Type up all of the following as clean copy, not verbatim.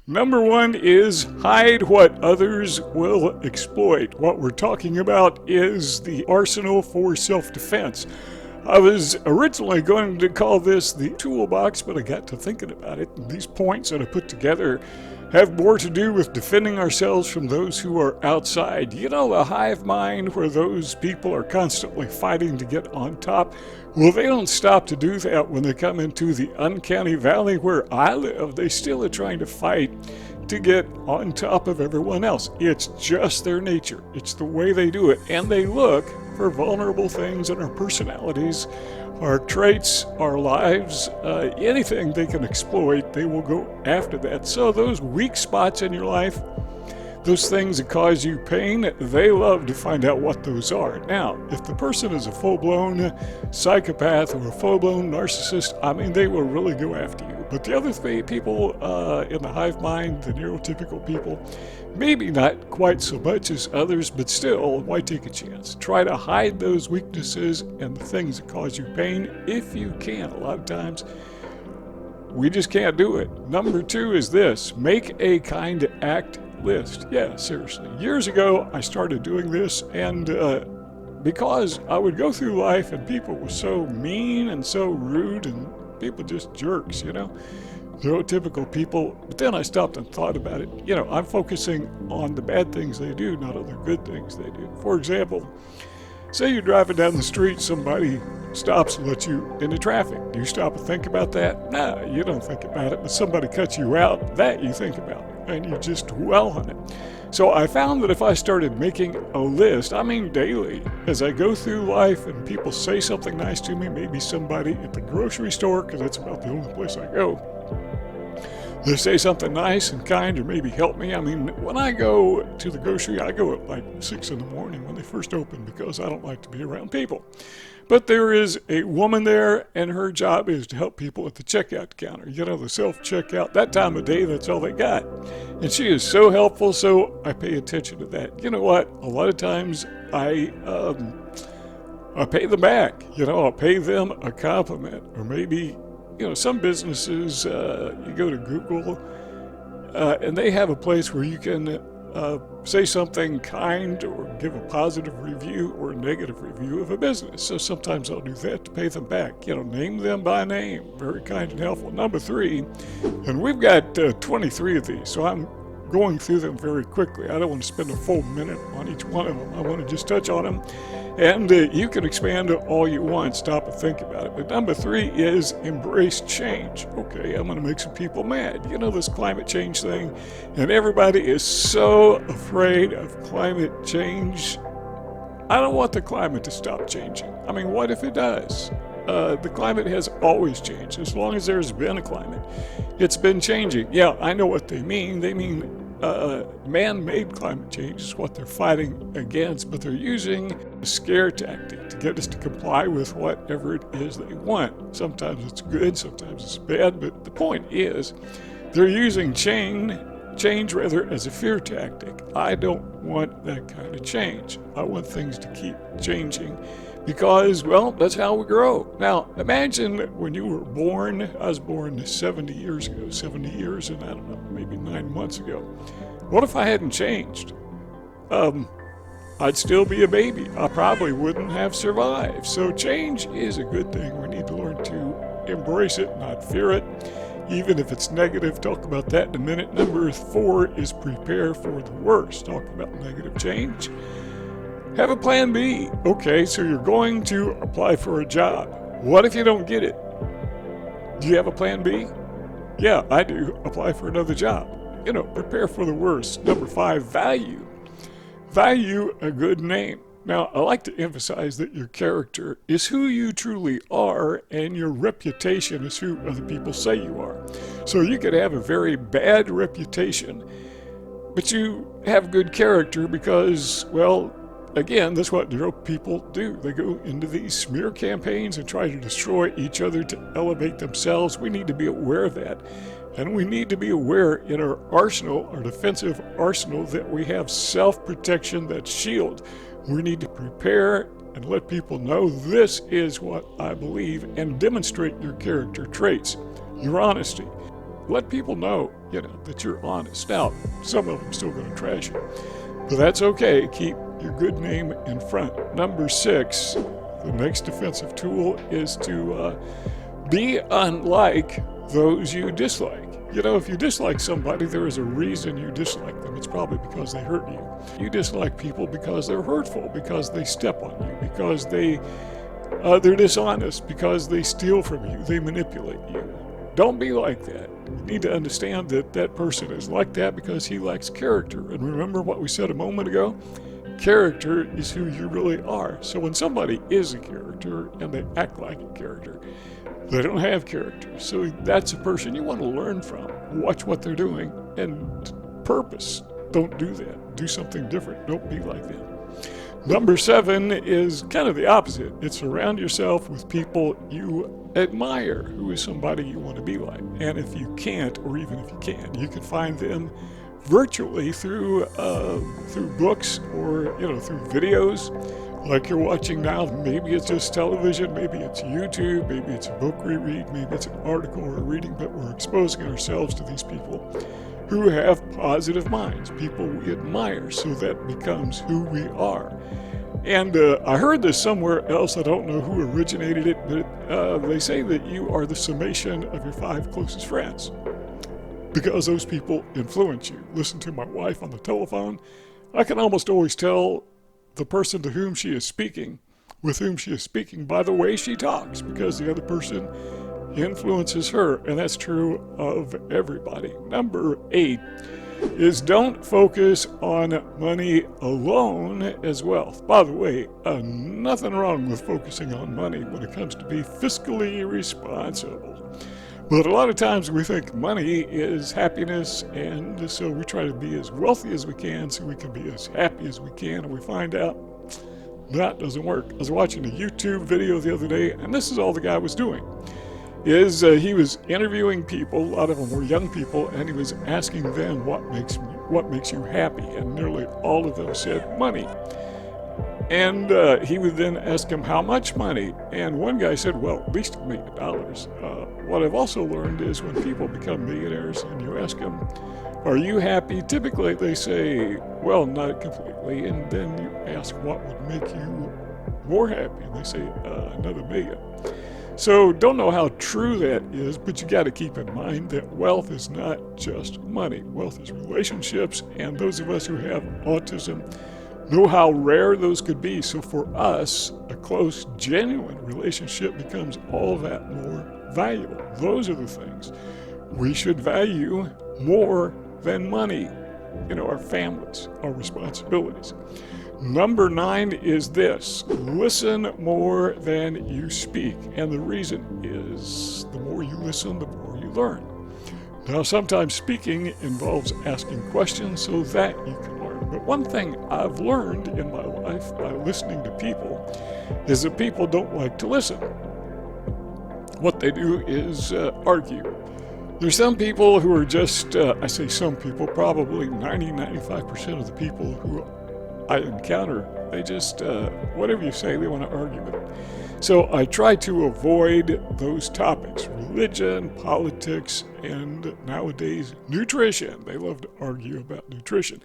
Number one is hide what others will exploit. What we're talking about is the arsenal for self-defense. I was originally going to call this the toolbox, but I got to thinking about it. These points that I put together have more to do with defending ourselves from those who are outside. You know, the hive mind where those people are constantly fighting to get on top. Well, they don't stop to do that when they come into the uncanny valley where I live. They still are trying to fight to get on top of everyone else. It's just their nature. It's the way they do it. And they look for vulnerable things in our personalities, our traits, our lives, anything they can exploit, they will go after that. So those weak spots in your life, those things that cause you pain, they love to find out what those are. Now, if the person is a full-blown psychopath or a full-blown narcissist, I mean, they will really go after you. But the other three people in the hive mind, the neurotypical people, maybe not quite so much as others, but still, why take a chance? Try to hide those weaknesses and the things that cause you pain if you can. A lot of times, we just can't do it. Number two is this: make a kind act list. Yeah, seriously. Years ago, I started doing this, and because I would go through life and people were so mean and so rude and people just jerks, you know, neurotypical people. But then I stopped and thought about it. You know, I'm focusing on the bad things they do, not on the good things they do. For example, say you're driving down the street, somebody stops and lets you into traffic. Do you stop and think about that? No, you don't think about it. But somebody cuts you out, that you think about, and you just dwell on it. So I found that if I started making a list, I mean daily, as I go through life and people say something nice to me, maybe somebody at the grocery store, because that's about the only place I go, they say something nice and kind or maybe help me. I mean, when I go to the grocery, I go at like 6 in the morning when they first open because I don't like to be around people. But there is a woman there, and her job is to help people at the checkout counter. You know, the self-checkout, that time of day, that's all they got. And she is so helpful, so I pay attention to that. You know what? A lot of times I pay them back. You know, I'll pay them a compliment. Or maybe, you know, some businesses, you go to Google, and they have a place where you can say something kind or give a positive review or a negative review of a business. So sometimes I'll do that to pay them back. You know, name them by name. Very kind and helpful. Number three, and we've got 23 of these, so I'm going through them very quickly. I don't want to spend a full minute on each one of them. I want to just touch on them. And you can expand all you want, stop and think about it. But number three is embrace change. Okay, I'm going to make some people mad. You know, this climate change thing, and everybody is so afraid of climate change. I don't want the climate to stop changing. I mean, what if it does? The climate has always changed. As long as there's been a climate, it's been changing. Yeah, I know what they mean. They mean man-made climate change is what they're fighting against, but they're using a scare tactic to get us to comply with whatever it is they want. Sometimes it's good, sometimes it's bad, but the point is they're using change rather as a fear tactic. I don't want that kind of change. I want things to keep changing because, well, that's how we grow. Now, imagine when you were born. I was born 70 years ago, 70 years and I don't know, maybe 9 months ago. What if I hadn't changed? I'd still be a baby. I probably wouldn't have survived. So change is a good thing. We need to learn to embrace it, not fear it, even if it's negative. Talk about that in a minute. Number four is prepare for the worst. Talk about negative change. Have a plan B. Okay, so you're going to apply for a job. What if you don't get it? Do you have a plan B? Yeah, I do. Apply for another job. You know, prepare for the worst. Number five, value. Value a good name. Now, I like to emphasize that your character is who you truly are, and your reputation is who other people say you are. So you could have a very bad reputation, but you have good character because, well, again, that's what people do. They go into these smear campaigns and try to destroy each other to elevate themselves. We need to be aware of that. And we need to be aware in our arsenal, our defensive arsenal, that we have self-protection, that shield. We need to prepare and let people know this is what I believe and demonstrate your character traits, your honesty. let people know, that you're honest. Now, some of them are still going to trash you, but that's okay. Keep your good name in front. Number 6, the next defensive tool is to be unlike those you dislike. If you dislike somebody, there is a reason you dislike them. It's probably because they hurt you. You dislike people because they're hurtful, because they step on you, because they're dishonest, because they steal from you, they manipulate you. Don't be like that. You need to understand that that person is like that because he lacks character. And remember what we said a moment ago? Character is who you really are. So when somebody is a character and they act like a character, they don't have character. So that's a person you want to learn from. Watch what they're doing and purpose. Don't do that. Do something different. Don't be like them. Number 7 is kind of the opposite. It's surround yourself with people you admire, who is somebody you want to be like. And if you can't, or even if you can, you can find them virtually through books or through videos like you're watching now. Maybe it's just television, maybe it's YouTube, maybe it's a book we read, maybe it's an article we're reading, but we're exposing ourselves to these people who have positive minds, people we admire, so that becomes who we are. And I heard this somewhere else, I don't know who originated it, but they say that you are the summation of your 5 closest friends, because those people influence you. Listen to my wife on the telephone. I can almost always tell the person to whom she is speaking, with whom she is speaking, by the way she talks, because the other person influences her, and that's true of everybody. Number 8 is don't focus on money alone as wealth. By the way, nothing wrong with focusing on money when it comes to be fiscally responsible. But a lot of times we think money is happiness, and so we try to be as wealthy as we can so we can be as happy as we can, and we find out that doesn't work. I was watching a YouTube video the other day, and this is all the guy was doing. He was interviewing people, a lot of them were young people, and he was asking them what makes you happy, and nearly all of them said money. And he would then ask him how much money, and one guy said, well, at least $1 million. What I've also learned is when people become millionaires and you ask them, are you happy? Typically they say, well, not completely, and then you ask what would make you more happy, and they say another $1 million. So don't know how true that is, but you got to keep in mind that wealth is not just money. Wealth is relationships, and those of us who have autism know how rare those could be. So for us, a close, genuine relationship becomes all that more valuable. Those are the things we should value more than money. Our families, our responsibilities. Number 9 is this: listen more than you speak. And the reason is the more you listen, the more you learn. Now, sometimes speaking involves asking questions so that you can learn. But one thing I've learned in my life by listening to people is that people don't like to listen. What they do is argue. There's some people who are just, I say some people, probably 95% of the people who I encounter, they just, whatever you say, they want to argue with it. So I try to avoid those topics: religion, politics, and nowadays nutrition. They love to argue about nutrition.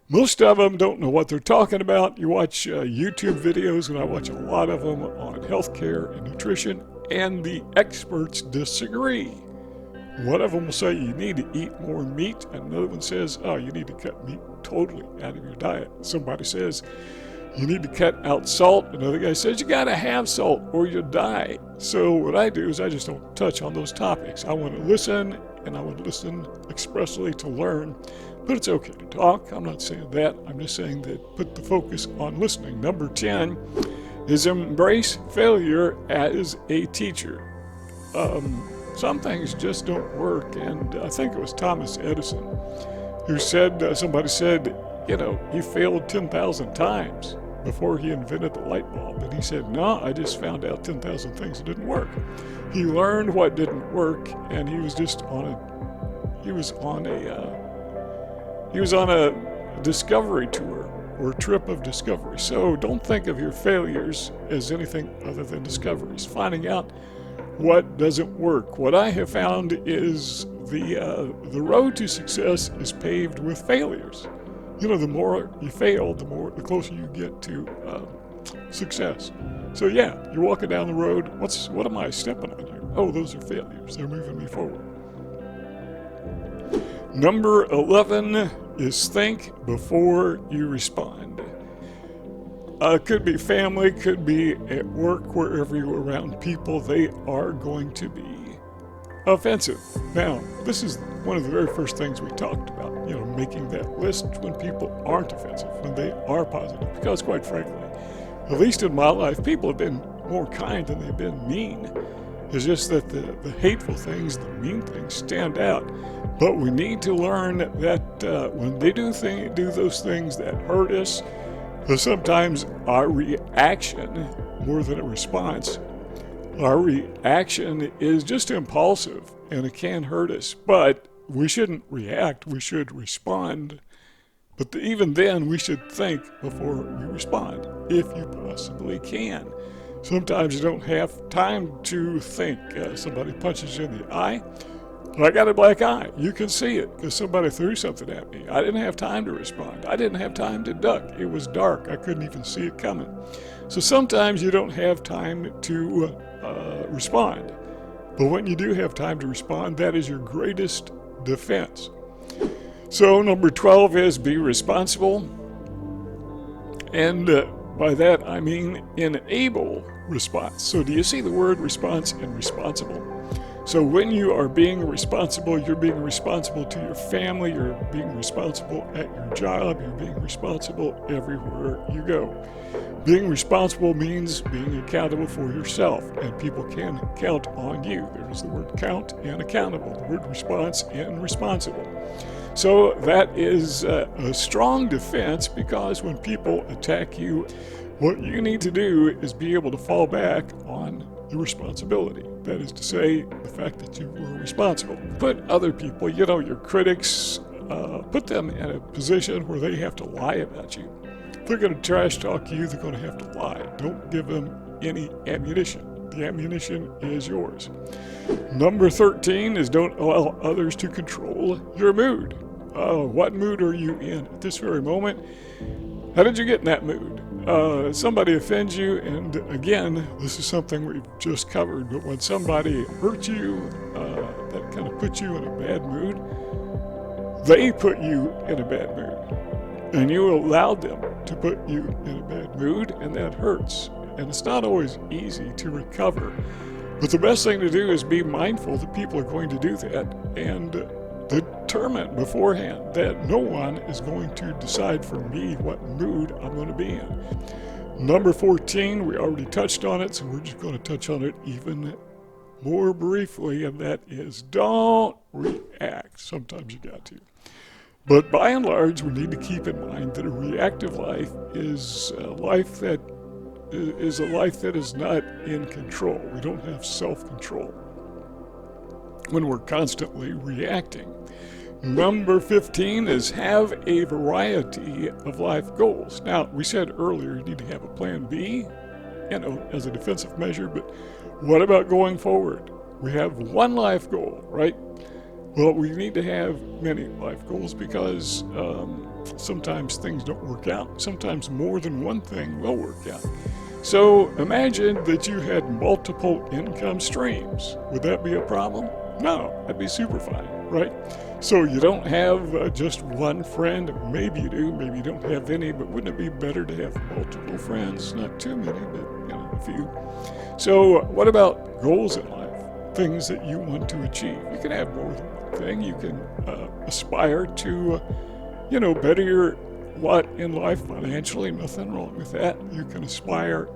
Most of them don't know what they're talking about. You watch YouTube videos, and I watch a lot of them on healthcare and nutrition, and the experts disagree. One of them will say you need to eat more meat, and another one says, oh, you need to cut meat totally out of your diet. Somebody says you need to cut out salt. Another guy says you got to have salt or you'll die. So what I do is I just don't touch on those topics. I want to listen, and I want to listen expressly to learn. But it's okay to talk. I'm not saying that. I'm just saying that put the focus on listening. Number 10 is embrace failure as a teacher. Some things just don't work, and I think it was Thomas Edison who said, somebody said, he failed 10,000 times before he invented the light bulb. And he said, no, I just found out 10,000 things that didn't work. He learned what didn't work, and he was on a discovery tour, or a trip of discovery. So don't think of your failures as anything other than discoveries. Finding out what doesn't work. What I have found is the road to success is paved with failures. You know, the more you fail, the closer you get to success. So yeah, you're walking down the road. What am I stepping on here? Oh, those are failures. They're moving me forward. Number 11 is think before you respond. Could be family, could be at work, wherever you're around people, they are going to be offensive. Now, this is one of the very first things we talked about, you know, making that list when people aren't offensive, when they are positive. Because quite frankly, at least in my life, people have been more kind than they've been mean. It's just that the hateful things, the mean things stand out. But we need to learn that when they do those things that hurt us, sometimes our reaction, more than a response, our reaction is just impulsive and it can hurt us. But we shouldn't react, we should respond. But even then, we should think before we respond, if you possibly can. Sometimes you don't have time to think. Somebody punches you in the eye. I got a black eye. You can see it because somebody threw something at me. I didn't have time to respond. I didn't have time to duck. It was dark. I couldn't even see it coming. So sometimes you don't have time to respond. But when you do have time to respond, that is your greatest defense. So number 12 is be responsible. And by that I mean enable response. So do you see the word response and responsible? So when you are being responsible, you're being responsible to your family, you're being responsible at your job, you're being responsible everywhere you go. Being responsible means being accountable for yourself, and people can count on you. There's the word count and accountable, the word response and responsible. So that is a strong defense, because when people attack you, what you need to do is be able to fall back on the responsibility. That is to say, the fact that you were responsible. Put other people, you know, your critics, put them in a position where they have to lie about you. If they're going to trash talk you, they're going to have to lie. Don't give them any ammunition. The ammunition is yours. Number 13 is don't allow others to control your mood. What mood are you in at this very moment? How did you get in that mood? Somebody offends you, and again, this is something we've just covered, but when somebody hurts you, that kind of puts you in a bad mood, they put you in a bad mood, and you allowed them to put you in a bad mood, and that hurts. And it's not always easy to recover, but the best thing to do is be mindful that people are going to do that, and determine beforehand that no one is going to decide for me what mood I'm going to be in. Number 14, we already touched on it, so we're just going to touch on it even more briefly, and that is don't react. Sometimes you got to. But by and large, we need to keep in mind that a reactive life is a life that is not in control. We don't have self-control when we're constantly reacting. Number 15 is have a variety of life goals. Now, we said earlier you need to have a plan B, you know, as a defensive measure, but what about going forward? We have one life goal, right? Well, we need to have many life goals because sometimes things don't work out. Sometimes more than one thing will work out. So imagine that you had multiple income streams. Would that be a problem? No, that'd be super fine, right? So you don't have just one friend. Maybe you do, maybe you don't have any, but wouldn't it be better to have multiple friends? Not too many, but a few. So what about goals in life? Things that you want to achieve. You can have more than one thing. You can aspire to, better your lot in life financially. Nothing wrong with that. You can aspire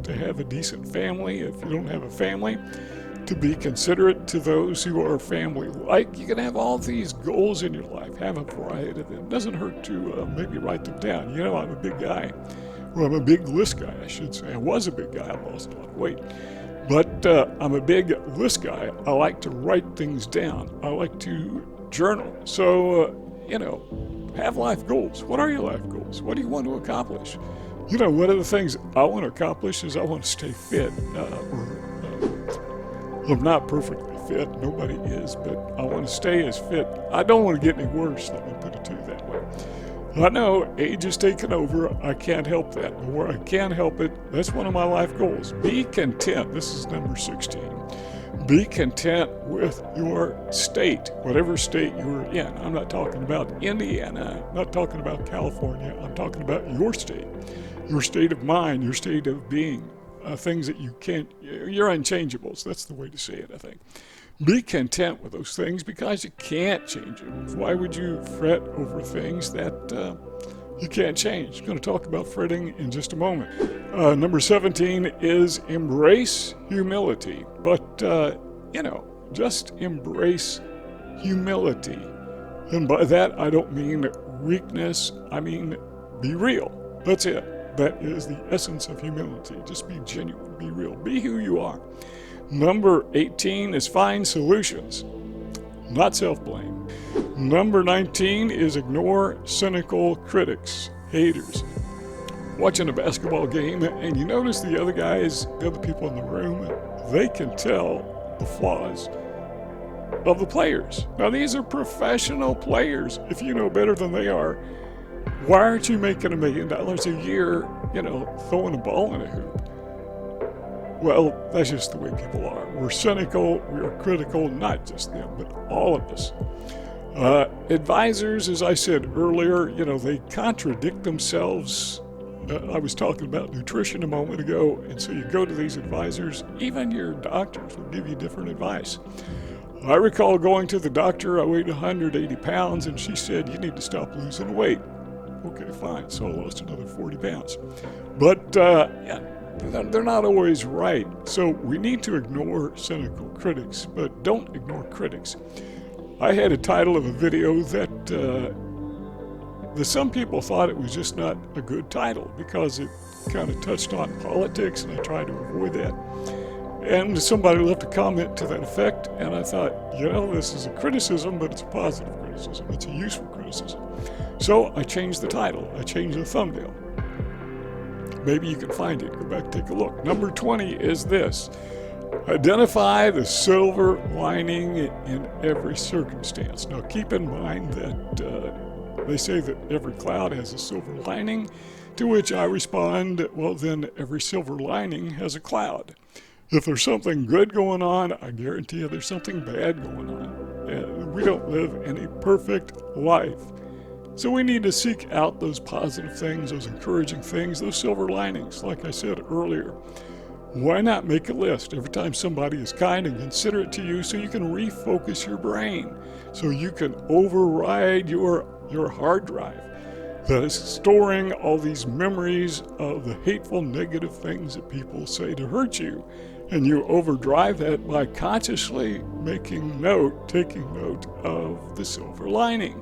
to have a decent family if you don't have a family, to be considerate to those who are family-like. You can have all these goals in your life, have a variety of them. It doesn't hurt to maybe write them down. I'm a big guy. Well, I'm a big list guy, I should say. I was a big guy. I lost a lot of weight. But I'm a big list guy. I like to write things down. I like to journal. So, have life goals. What are your life goals? What do you want to accomplish? One of the things I want to accomplish is I want to stay fit, I'm not perfectly fit. Nobody is, but I want to stay as fit. I don't want to get any worse. Let me put it to you that way. I know age is taking over. I can't help that. But where I can help it, that's one of my life goals. Be content. This is number 16. Be content with your state, whatever state you're in. I'm not talking about Indiana. I'm not talking about California. I'm talking about your state of mind, your state of being. Things that you can't, you're unchangeables. That's the way to say it, I think. Be content with those things because you can't change them. Why would you fret over things that you can't change? I'm going to talk about fretting in just a moment. Number 17 is embrace humility. But, just embrace humility. And by that, I don't mean weakness. I mean, be real. That's it. That is the essence of humility. Just be genuine, be real, be who you are. Number 18 is find solutions, not self-blame. Number 19 is ignore cynical critics, haters. Watching a basketball game and you notice the other guys, the other people in the room, they can tell the flaws of the players. Now these are professional players. If you know better than they are, why aren't you making $1 million a year, throwing a ball in a hoop? Well, that's just the way people are. We're cynical, we're critical, not just them, but all of us. Advisors, as I said earlier, they contradict themselves. I was talking about nutrition a moment ago, and so you go to these advisors, even your doctors will give you different advice. I recall going to the doctor, I weighed 180 pounds, and she said, you need to stop losing weight. Okay, fine, so I lost another 40 pounds. But, they're not always right. So we need to ignore cynical critics, but don't ignore critics. I had a title of a video that some people thought it was just not a good title because it kind of touched on politics, and I tried to avoid that. And somebody left a comment to that effect, and I thought, this is a criticism, but it's a positive criticism. It's a useful criticism. So I changed the title. I changed the thumbnail. Maybe you can find it. Go back and take a look. Number 20 is this. Identify the silver lining in every circumstance. Now keep in mind that they say that every cloud has a silver lining, to which I respond, well then every silver lining has a cloud. If there's something good going on, I guarantee you there's something bad going on. We don't live in a perfect life. So we need to seek out those positive things, those encouraging things, those silver linings, like I said earlier. Why not make a list every time somebody is kind and considerate to you so you can refocus your brain, so you can override your hard drive that is storing all these memories of the hateful, negative things that people say to hurt you. And you overdrive that by consciously taking note of the silver lining.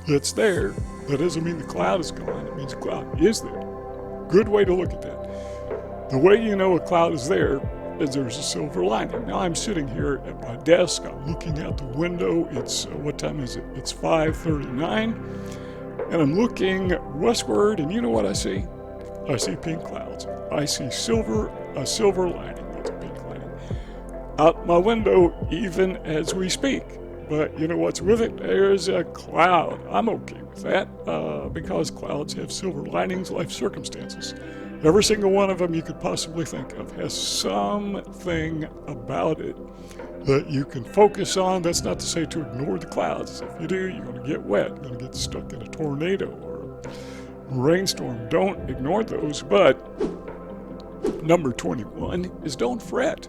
It's there. That doesn't mean the cloud is gone. It means the cloud is there. Good way to look at that. The way you know a cloud is there is there's a silver lining. Now I'm sitting here at my desk. I'm looking out the window. It's, what time is it? It's 5:39. And I'm looking westward, and you know what I see? I see pink clouds. I see a silver lining. That's a pink lining. Out my window, even as we speak. But you know what's with it? There's a cloud. I'm okay with that because clouds have silver linings, life circumstances. Every single one of them you could possibly think of has something about it that you can focus on. That's not to say to ignore the clouds. If you do, you're going to get wet. You're going to get stuck in a tornado or a rainstorm. Don't ignore those. But number 21 is don't fret.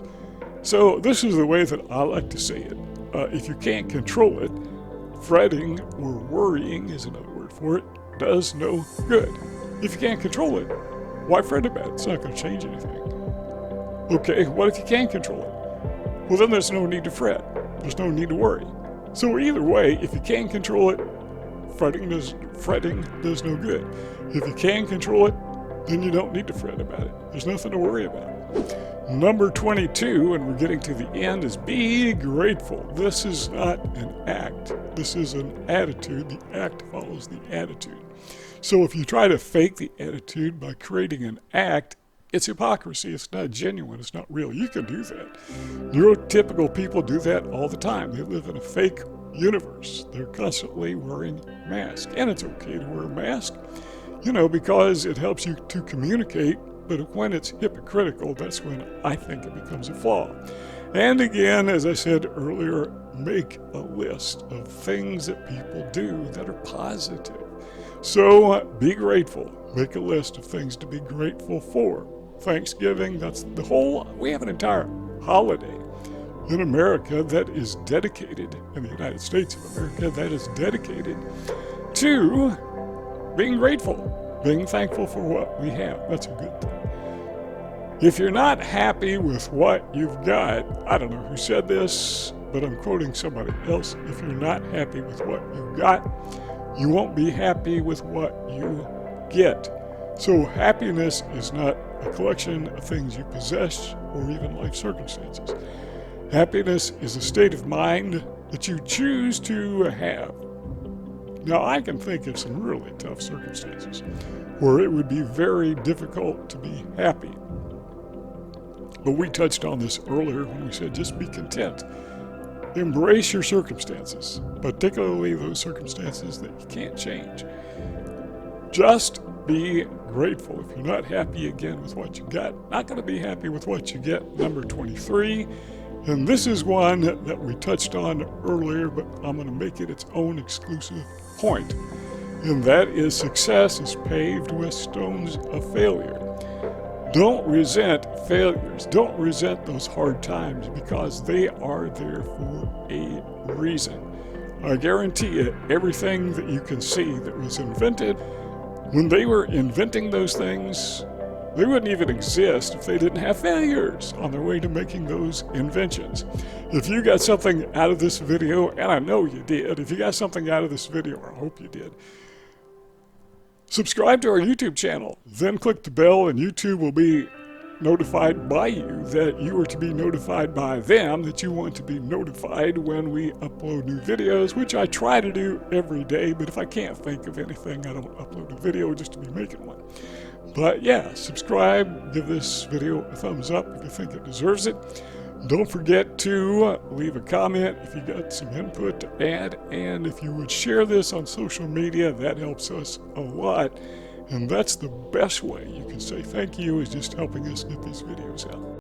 So this is the way that I like to say it. If you can't control it, fretting or worrying is another word for it, does no good. If you can't control it, why fret about it? It's not going to change anything. Okay, what if you can control it? Well, then there's no need to fret. There's no need to worry. So either way, if you can control it, fretting does no good. If you can control it, then you don't need to fret about it. There's nothing to worry about. Number 22, and we're getting to the end, is be grateful. This is not an act. This is an attitude. The act follows the attitude. So if you try to fake the attitude by creating an act, It's hypocrisy. It's not genuine. It's not real. You can do that. Neurotypical people do that all the time. They live in a fake universe. They're constantly wearing masks. And it's okay to wear a mask, because it helps you to communicate. But when it's hypocritical, that's when I think it becomes a flaw. And again, as I said earlier, make a list of things that people do that are positive. So be grateful. Make a list of things to be grateful for. Thanksgiving, we have an entire holiday in America that is dedicated, in the United States of America, that is dedicated to being grateful, being thankful for what we have. That's a good thing. If you're not happy with what you've got, I don't know who said this, but I'm quoting somebody else. If you're not happy with what you've got, you won't be happy with what you get. So happiness is not a collection of things you possess or even life circumstances. Happiness is a state of mind that you choose to have. Now, I can think of some really tough circumstances where it would be very difficult to be happy. But we touched on this earlier when we said just be content. Embrace your circumstances, particularly those circumstances that you can't change. Just be grateful. If you're not happy again with what you got, not going to be happy with what you get. Number 23. And this is one that we touched on earlier, but I'm going to make it its own exclusive point. And that is success is paved with stones of failure. Don't resent failures. Don't resent those hard times because they are there for a reason. I guarantee you, everything that you can see that was invented, when they were inventing those things, they wouldn't even exist if they didn't have failures on their way to making those inventions. If you got something out of this video, and I know you did, if you got something out of this video, or I hope you did, subscribe to our YouTube channel, then click the bell and YouTube will be notified by you that you are to be notified by them, that you want to be notified when we upload new videos, which I try to do every day, but if I can't think of anything, I don't upload a video just to be making one. But yeah, subscribe, give this video a thumbs up if you think it deserves it. Don't forget to leave a comment if you got some input to add, and if you would share this on social media, that helps us a lot. And that's the best way you can say thank you, is just helping us get these videos out.